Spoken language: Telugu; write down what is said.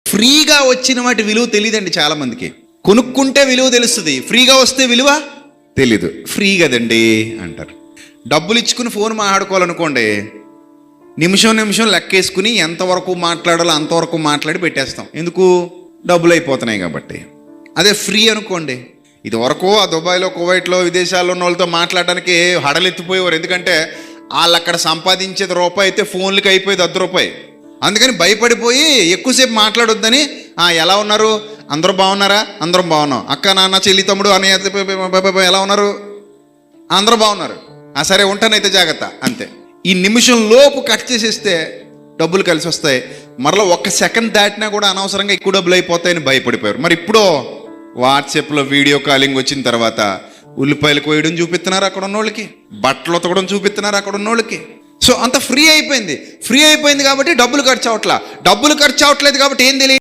ఫ్రీగా వచ్చిన వాటి విలువ తెలియదండి చాలామందికి. కొనుక్కుంటే విలువ తెలుస్తుంది, ఫ్రీగా వస్తే విలువ తెలీదు. ఫ్రీ కదండి అంటారు. డబ్బులు ఇచ్చుకుని ఫోన్ మాట్లాడుకోవాలనుకోండి, నిమిషం లెక్కేసుకుని ఎంతవరకు మాట్లాడాలో అంతవరకు మాట్లాడి పెట్టేస్తాం. ఎందుకు? డబ్బులు అయిపోతున్నాయి కాబట్టి. అదే ఫ్రీ అనుకోండి, ఇది వరకు ఆ దుబాయ్లో, కువైట్లో, విదేశాల్లో ఉన్న వాళ్ళతో మాట్లాడడానికి హడలెత్తిపోయేవారు. ఎందుకంటే వాళ్ళు అక్కడ సంపాదించేది రూపాయి అయితే ఫోన్లకి అయిపోయేది ₹10. అందుకని భయపడిపోయి ఎక్కువసేపు మాట్లాడొద్దని, ఎలా ఉన్నారు, అందరూ బాగున్నారా, అందరం బాగున్నాం, అక్క నాన్న చెల్లి తమ్ముడు అని ఎలా ఉన్నారు, అందరూ బాగున్నారు, సరే ఉంటానైతే జాగ్రత్త, అంతే. ఈ నిమిషం లోపు కట్ చేసేస్తే డబ్బులు కలిసి వస్తాయి. మరలా 1 సెకండ్ దాటినా కూడా అనవసరంగా ఎక్కువ డబ్బులు అయిపోతాయని భయపడిపోయారు. మరి ఇప్పుడు వాట్సాప్లో వీడియో కాలింగ్ వచ్చిన తర్వాత ఉల్లిపాయలు కోయడం చూపిస్తున్నారు అక్కడ ఉన్నోళ్ళకి, బట్టలు ఉతకడం చూపిస్తున్నారు అక్కడ ఉన్నోళ్ళకి. సో అంత ఫ్రీ అయిపోయింది. ఫ్రీ అయిపోయింది కాబట్టి డబ్బులు ఖర్చు అవట్లా. డబ్బులు ఖర్చు అవట్లేదు కాబట్టి ఏం తెలియదు.